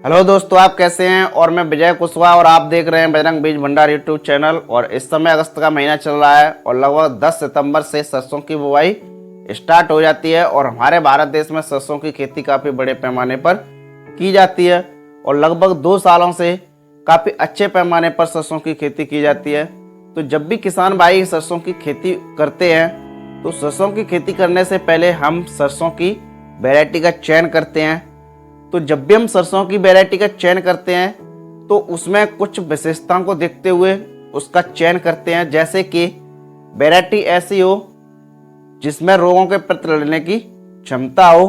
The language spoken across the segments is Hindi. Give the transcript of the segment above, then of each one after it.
हेलो दोस्तों, आप कैसे हैं। और मैं विजय कुशवाहा और आप देख रहे हैं बजरंग बीज भंडार यूट्यूब चैनल। और इस समय अगस्त का महीना चल रहा है और लगभग 10 सितंबर से सरसों की बुवाई स्टार्ट हो जाती है। और हमारे भारत देश में सरसों की खेती काफ़ी बड़े पैमाने पर की जाती है और लगभग 2 सालों से काफ़ी अच्छे पैमाने पर सरसों की खेती की जाती है। तो जब भी किसान भाई सरसों की खेती करते हैं तो सरसों की खेती करने से पहले हम सरसों की वैरायटी का चयन करते हैं। तो जब भी हम सरसों की वैरायटी का चयन करते हैं तो उसमें कुछ विशेषताओं को देखते हुए उसका चयन करते हैं, जैसे कि वैरायटी ऐसी हो जिसमें रोगों के प्रति लड़ने की क्षमता हो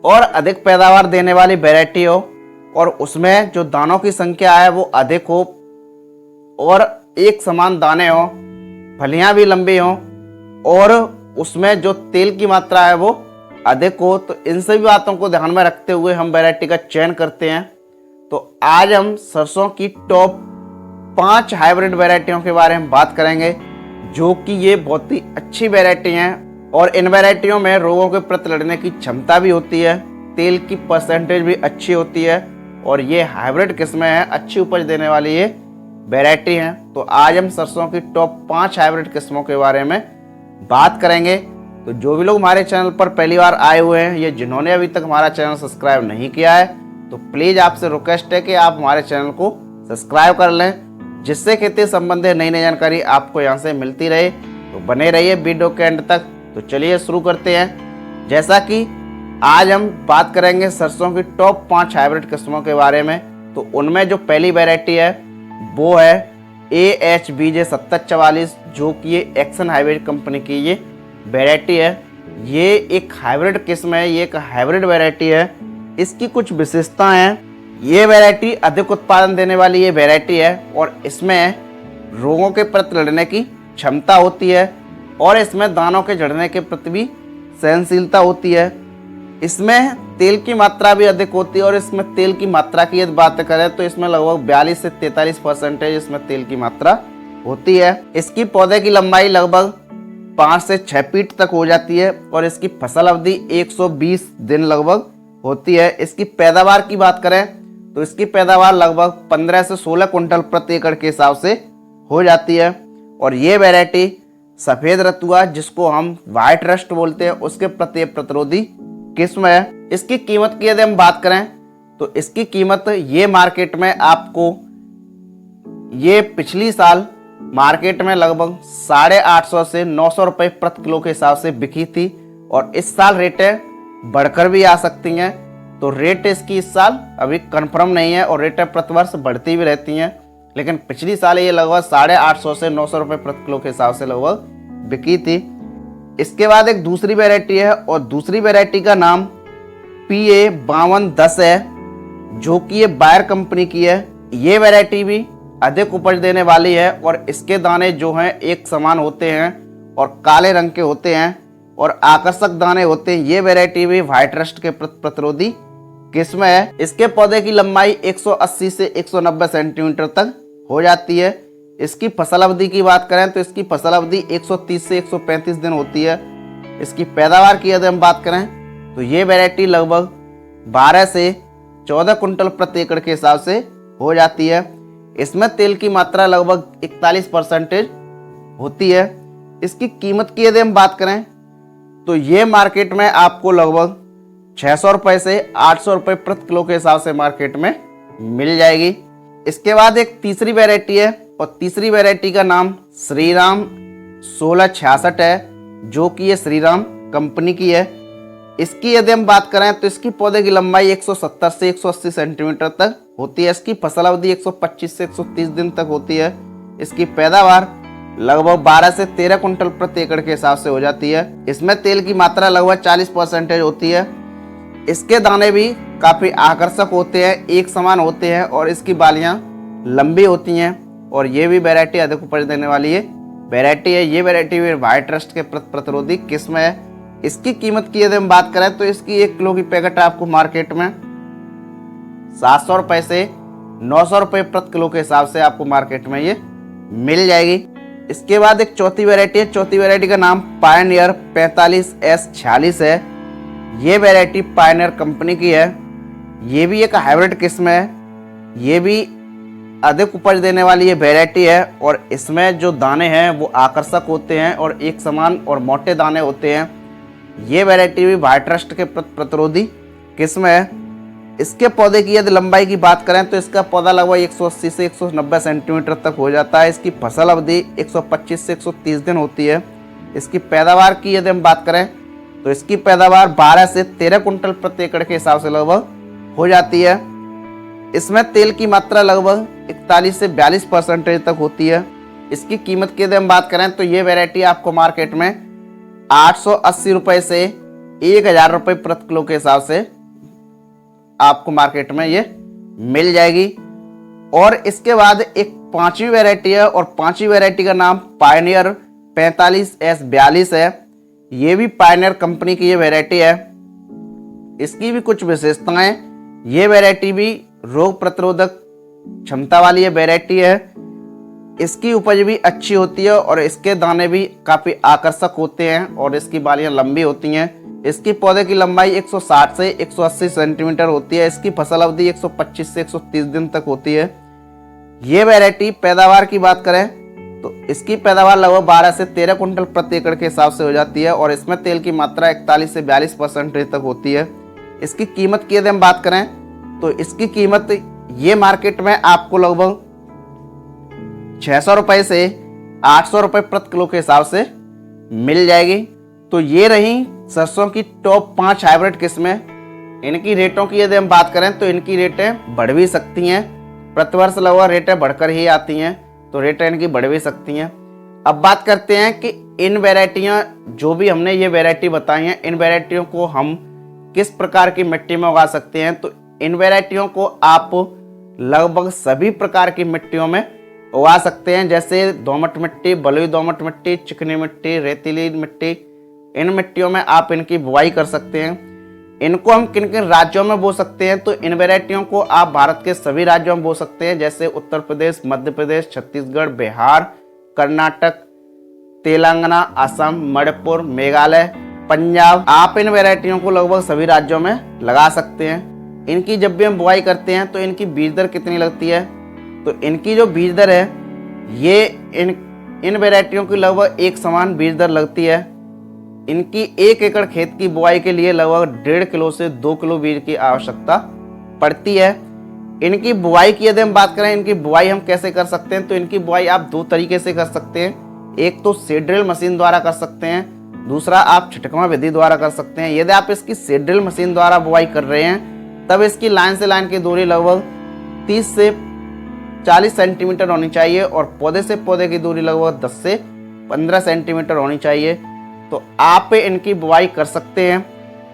और अधिक पैदावार देने वाली वैरायटी हो और उसमें जो दानों की संख्या है वो अधिक हो और एक समान दाने हो, फलियां भी लंबी हो और उसमें जो तेल की मात्रा है वो अधिक हो। तो इन सभी बातों को ध्यान में रखते हुए हम वैरायटी का चयन करते हैं। तो आज हम सरसों की टॉप 5 हाइब्रिड वैरायटियों के बारे में बात करेंगे, जो कि ये बहुत ही अच्छी वैरायटी हैं और इन वैरायटियों में रोगों के प्रति लड़ने की क्षमता भी होती है, तेल की परसेंटेज भी अच्छी होती है और ये हाइब्रिड किस्में हैं, अच्छी उपज देने वाली ये वैरायटी हैं। तो आज हम सरसों की टॉप 5 हाइब्रिड किस्मों के बारे में बात करेंगे। तो जो भी लोग हमारे चैनल पर पहली बार आए हुए हैं या जिन्होंने अभी तक हमारा चैनल सब्सक्राइब नहीं किया है तो प्लीज़ आपसे रिक्वेस्ट है कि आप हमारे चैनल को सब्सक्राइब कर लें, जिससे खेती संबंधी नई नई जानकारी आपको यहाँ से मिलती रहे। तो बने रहिए वीडियो के एंड तक। तो चलिए शुरू करते हैं। जैसा कि आज हम बात करेंगे सरसों की टॉप 5 हाइब्रिड किस्मों के बारे में, तो उनमें जो पहली वैरायटी है वो है AHBJ 7044, जो कि ये एक्शन हाइब्रिड कंपनी की ये वैरायटी है। ये एक हाइब्रिड किस्म है, ये एक हाइब्रिड वैरायटी है। इसकी कुछ विशेषताएं हैं। ये वैरायटी अधिक उत्पादन देने वाली ये वैरायटी है और इसमें रोगों के प्रति लड़ने की क्षमता होती है और इसमें दानों के झड़ने के प्रति भी सहनशीलता होती है। इसमें तेल की मात्रा भी अधिक होती है और इसमें तेल की मात्रा की यदि बात करें तो इसमें लगभग 42 से 43% इसमें तेल की मात्रा होती है। इसकी पौधे की लंबाई लगभग 5 से 6 फीट तक हो जाती है और इसकी फसल अवधि 120 दिन लगभग होती है। इसकी पैदावार की बात करें तो इसकी पैदावार लगभग 15 से 16 कुंटल प्रति एकड़ के हिसाब से हो जाती है। और ये वैरायटी सफ़ेद रतुआ, जिसको हम व्हाइट रस्ट बोलते हैं, उसके प्रति प्रतिरोधी किस्म है। इसकी कीमत की यदि हम बात करें तो इसकी कीमत ये मार्केट में आपको ये पिछली साल मार्केट में लगभग 850 से 900 रुपये प्रति किलो के हिसाब से बिकी थी और इस साल रेटें बढ़कर भी आ सकती हैं। तो रेट इसकी इस साल अभी कंफर्म नहीं है और रेटें प्रतिवर्ष बढ़ती भी रहती हैं, लेकिन पिछली साल ये लगभग 850 से 900 रुपये प्रति किलो के हिसाब से लगभग बिकी थी। इसके बाद एक दूसरी वैरायटी है और दूसरी वैरायटी का नाम PA 5210 है, जो कि ये बायर कंपनी की है। ये वैरायटी भी अधिक उपज देने वाली है और इसके दाने जो हैं एक समान होते हैं और काले रंग के होते हैं और आकर्षक दाने होते हैं। ये वैरायटी भी व्हाइट रस्ट के प्रतिरोधी किस्म है। इसके पौधे की लंबाई 180 से 190 सेंटीमीटर तक हो जाती है। इसकी फसल अवधि की बात करें तो इसकी फसल अवधि 130 से 135 दिन होती है। इसकी पैदावार की यदि हम बात करें तो ये वैरायटी लगभग 12 से 14 कुंटल प्रति एकड़ के हिसाब से हो जाती है। इसमें तेल की मात्रा लगभग 41% होती है। इसकी कीमत की यदि हम बात करें तो ये मार्केट में आपको लगभग 600 रुपये से 800 रुपये प्रति किलो के हिसाब से मार्केट में मिल जाएगी। इसके बाद एक तीसरी वैरायटी है और तीसरी वैरायटी का नाम श्रीराम 1666 है, जो कि ये श्रीराम कंपनी की है। इसकी यदि हम बात करें तो इसकी पौधे की लंबाई 170 से 180 सेंटीमीटर तक होती है। इसकी फसल अवधि 125 से 130 दिन तक होती है। इसकी पैदावार लगभग 12 से 13 कुंटल प्रति एकड़ के हिसाब से हो जाती है। इसमें तेल की मात्रा लगभग 40% होती है। इसके दाने भी काफ़ी आकर्षक होते हैं, एक समान होते हैं और इसकी बालियां लंबी होती हैं और ये भी वैरायटी अधिक उपज देने वाली है वैरायटी है। ये वैरायटी भी व्हाइट रस्ट के प्रतिरोधी किस्म है। इसकी कीमत की यदि हम बात करें तो इसकी 1 किलो की पैकेट आपको मार्केट में 700 रुपये से 900 रुपये प्रति किलो के हिसाब से आपको मार्केट में ये मिल जाएगी। इसके बाद एक चौथी वैरायटी है। चौथी वैरायटी का नाम पायनियर 45S46 है। ये वैरायटी पायनियर कंपनी की है। ये भी एक हाइब्रिड किस्म है ये भी अधिक उपज देने वाली ये वैरायटी है और इसमें जो दाने हैं वो आकर्षक होते हैं और एक समान और मोटे दाने होते हैं। ये वैरायटी भी व्हाइट रस्ट के प्रतिरोधी किस्म है। इसके पौधे की यदि लंबाई की बात करें तो इसका पौधा लगभग 180 से 190 सेंटीमीटर तक हो जाता है। इसकी फसल अवधि 125 से 130 दिन होती है। इसकी पैदावार की यदि हम बात करें तो इसकी पैदावार 12 से 13 कुंटल प्रति एकड़ के हिसाब से लगभग हो जाती है। इसमें तेल की मात्रा लगभग 41 से 42% तक होती है। इसकी कीमत की यदि हम बात करें तो ये वैरायटी आपको मार्केट में 880 रुपये से 1000 रुपये प्रति किलो के हिसाब से आपको मार्केट में ये मिल जाएगी। और इसके बाद एक पांचवी वैरायटी है और पांचवी वैरायटी का नाम पायनियर 45S42 है। ये भी पायनियर कंपनी की ये वैरायटी है। इसकी भी कुछ विशेषताएं, ये वैरायटी भी रोग प्रतिरोधक क्षमता वाली ये वैरायटी है। इसकी उपज भी अच्छी होती है और इसके दाने भी काफ़ी आकर्षक होते हैं और इसकी बालियां लंबी होती हैं। इसकी पौधे की लंबाई 160 से 180 सेंटीमीटर होती है। इसकी फसल अवधि 125 से 130 दिन तक होती है। ये वैरायटी पैदावार की बात करें तो इसकी पैदावार लगभग 12 से 13 कुंटल प्रति एकड़ के हिसाब से हो जाती है और इसमें तेल की मात्रा 41 से 42% तक होती है। इसकी कीमत की यदि हम बात करें तो इसकी कीमत ये मार्केट में आपको लगभग 600 रुपये से 800 रुपये प्रति किलो के हिसाब से मिल जाएगी। तो ये रही सरसों की टॉप 5 हाइब्रिड किस्में। इनकी रेटों की यदि हम बात करें तो इनकी रेटें बढ़ भी सकती हैं। प्रतिवर्ष लगभग रेटें बढ़कर ही आती हैं, तो रेटें इनकी बढ़ भी सकती हैं। अब बात करते हैं कि इन वैरायटियाँ जो भी हमने ये वैरायटी बताई हैं, इन वैरायटियों को हम किस प्रकार की मिट्टी में उगा सकते हैं। तो इन वैरायटियों को आप लगभग सभी प्रकार की मिट्टियों में उगा सकते हैं, जैसे दोमट मिट्टी, बलुई दोमट मिट्टी, चिकनी मिट्टी, रेतीली मिट्टी। इन मिट्टियों में आप इनकी बुआई कर सकते हैं। इनको हम किन किन राज्यों में बो सकते हैं तो इन वैरायटियों को आप भारत के सभी राज्यों में बो सकते हैं, जैसे उत्तर प्रदेश, मध्य प्रदेश, छत्तीसगढ़, बिहार, कर्नाटक, तेलंगाना, असम, मणिपुर, मेघालय, पंजाब। आप इन वैरायटियों को लगभग सभी राज्यों में लगा सकते हैं। इनकी जब भी हम बुआई करते हैं तो इनकी बीज दर कितनी लगती है, तो इनकी जो बीज दर है ये इन वैरायटियों की लगभग एक समान बीज दर लगती है। इनकी 1 एकड़ खेत की बुआई के लिए लगभग 1.5 किलो से 2 किलो बीज की आवश्यकता पड़ती है। इनकी बुआई की यदि हम बात करें, इनकी बुआई हम कैसे कर सकते हैं, तो इनकी बुआई आप 2 तरीके से कर सकते हैं। एक तो सीड ड्रिल मशीन द्वारा कर सकते हैं, दूसरा आप छिटकवा विधि द्वारा कर सकते हैं। यदि आप इसकी सीड ड्रिल मशीन द्वारा बुआई कर रहे हैं तब इसकी लाइन से लाइन की दूरी लगभग 30 से 40 सेंटीमीटर होनी चाहिए और पौधे से पौधे की दूरी लगभग 10 से 15 सेंटीमीटर होनी चाहिए। तो आप इनकी बुआई कर सकते हैं।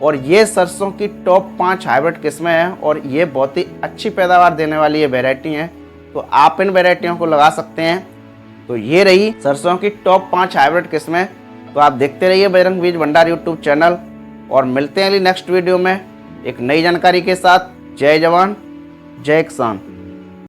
और ये सरसों की टॉप 5 हाइब्रिड किस्में हैं और ये बहुत ही अच्छी पैदावार देने वाली ये वैरायटी हैं, तो आप इन वैरायटियों को लगा सकते हैं। तो ये रही सरसों की टॉप 5 हाइब्रिड किस्में। तो आप देखते रहिए बजरंग बीज भंडार यूट्यूब चैनल और मिलते हैं अगली नेक्स्ट वीडियो में एक नई जानकारी के साथ। जय जवान, जय किसान।